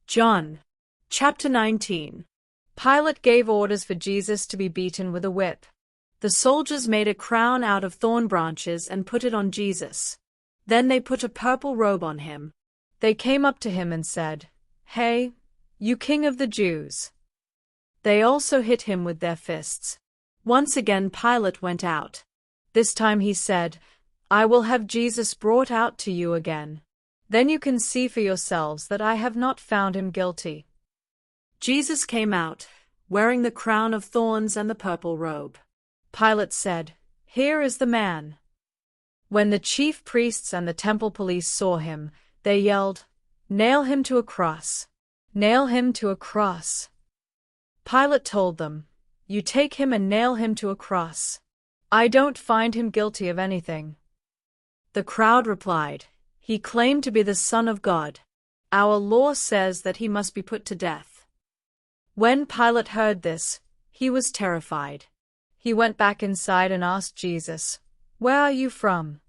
John. Chapter 19. Pilate gave orders for Jesus to be beaten with a whip. The soldiers made a crown out of thorn branches and put it on Jesus. Then they put a purple robe on him. They came up to him and said, "Hey, you King of the Jews!" They also hit him with their fists. Once again Pilate went out. This time he said, "I will have Jesus brought out to you again. Then you can see for yourselves that I have not found him guilty." Jesus came out, wearing the crown of thorns and the purple robe. Pilate said, "Here is the man." When the chief priests and the temple police saw him, they yelled, "Nail him to a cross! Nail him to a cross!" Pilate told them, "You take him and nail him to a cross. I don't find him guilty of anything." The crowd replied, "He claimed to be the Son of God. Our law says that he must be put to death." When Pilate heard this, he was terrified. He went back inside and asked Jesus, "Where are you from?"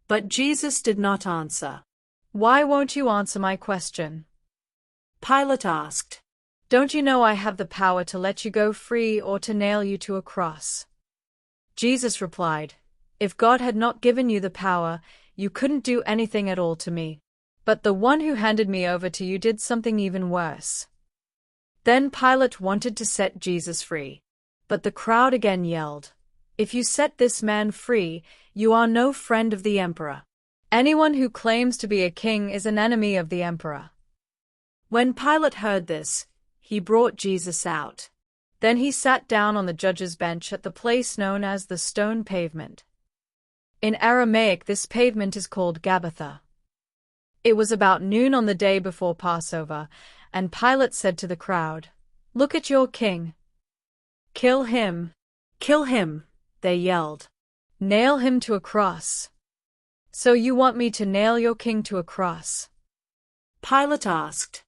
But Jesus did not answer. "Why won't you answer my question?" Pilate asked. "Don't you know I have the power to let you go free or to nail you to a cross?" Jesus replied, "If God had not given you the power, you couldn't do anything at all to me. But the one who handed me over to you did something even worse." Then Pilate wanted to set Jesus free. But the crowd again yelled, "If you set this man free, you are no friend of the emperor. Anyone who claims to be a king is an enemy of the emperor." When Pilate heard this, he brought Jesus out. Then he sat down on the judge's bench at the place known as the Stone Pavement. In Aramaic, this pavement is called Gabbatha. It was about noon on the day before Passover, and Pilate said to the crowd, "Look at your king." "Kill him! Kill him!" they yelled. "Nail him to a cross." "So you want me to nail your king to a cross?" Pilate asked.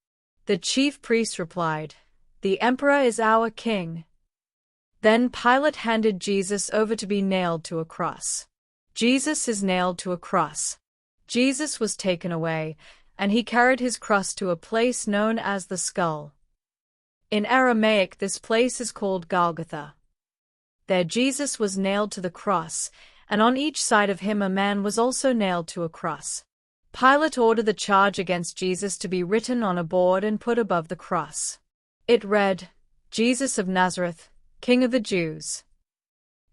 The chief priests replied, "The emperor is our king." Then Pilate handed Jesus over to be nailed to a cross. Jesus is nailed to a cross. Jesus was taken away, and he carried his cross to a place known as the Skull. In Aramaic, this place is called Golgotha. There Jesus was nailed to the cross, and on each side of him a man was also nailed to a cross. Pilate ordered the charge against Jesus to be written on a board and put above the cross. It read, "Jesus of Nazareth, King of the Jews."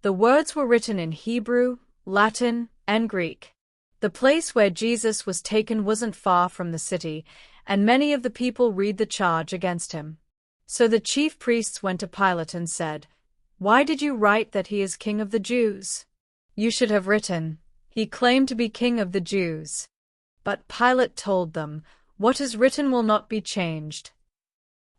The words were written in Hebrew, Latin, and Greek. The place where Jesus was taken wasn't far from the city, and many of the people read the charge against him. So the chief priests went to Pilate and said, "Why did you write that he is King of the Jews? You should have written, 'He claimed to be King of the Jews.'" But Pilate told them, "What is written will not be changed."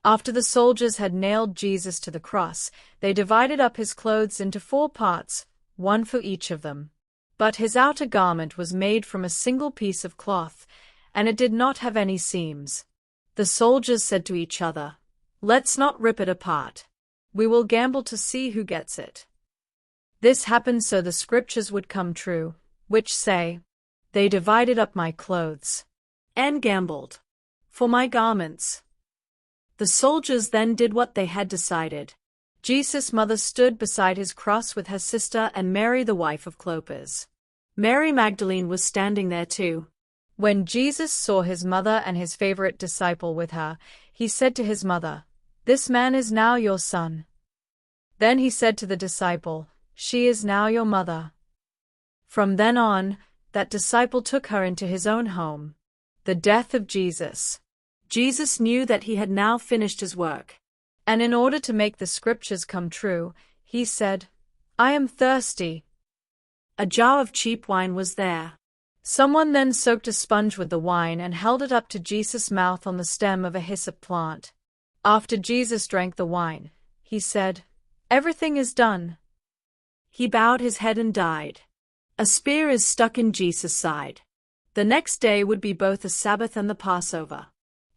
After the soldiers had nailed Jesus to the cross, they divided up his clothes into 4 parts, one for each of them. But his outer garment was made from a single piece of cloth, and it did not have any seams. The soldiers said to each other, "Let's not rip it apart. We will gamble to see who gets it." This happened so the scriptures would come true, which say, "They divided up my clothes and gambled for my garments." The soldiers then did what they had decided. Jesus' mother stood beside his cross with her sister and Mary, the wife of Clopas. Mary Magdalene was standing there too. When Jesus saw his mother and his favorite disciple with her, he said to his mother, "This man is now your son." Then he said to the disciple, "She is now your mother." From then on, that disciple took her into his own home. The death of Jesus. Jesus knew that he had now finished his work. And in order to make the scriptures come true, he said, "I am thirsty." A jar of cheap wine was there. Someone then soaked a sponge with the wine and held it up to Jesus' mouth on the stem of a hyssop plant. After Jesus drank the wine, he said, "Everything is done." He bowed his head and died. A spear is stuck in Jesus' side. The next day would be both the Sabbath and the Passover.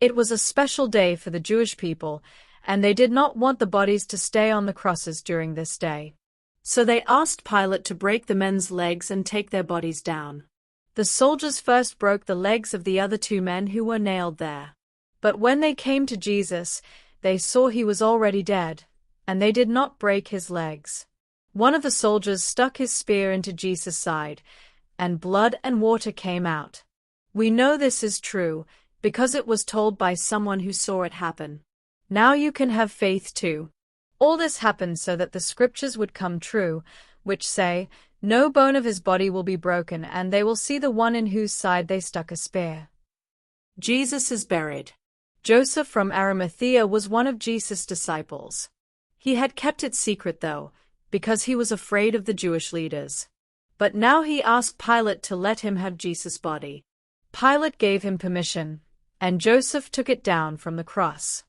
It was a special day for the Jewish people, and they did not want the bodies to stay on the crosses during this day. So they asked Pilate to break the men's legs and take their bodies down. The soldiers first broke the legs of the other 2 men who were nailed there. But when they came to Jesus, they saw he was already dead, and they did not break his legs. One of the soldiers stuck his spear into Jesus' side, and blood and water came out. We know this is true, because it was told by someone who saw it happen. Now you can have faith too. All this happened so that the scriptures would come true, which say, "No bone of his body will be broken, and they will see the one in whose side they stuck a spear." Jesus is buried. Joseph from Arimathea was one of Jesus' disciples. He had kept it secret though, because he was afraid of the Jewish leaders. But now he asked Pilate to let him have Jesus' body. Pilate gave him permission, and Joseph took it down from the cross.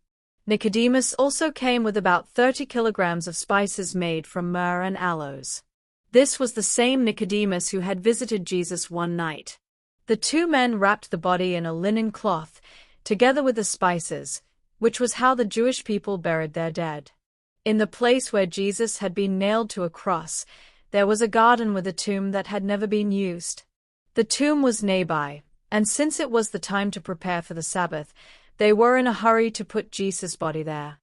Nicodemus also came with about 30 kilograms of spices made from myrrh and aloes. This was the same Nicodemus who had visited Jesus one night. The two men wrapped the body in a linen cloth, together with the spices, which was how the Jewish people buried their dead. In the place where Jesus had been nailed to a cross, there was a garden with a tomb that had never been used. The tomb was nearby, and since it was the time to prepare for the Sabbath, they were in a hurry to put Jesus' body there.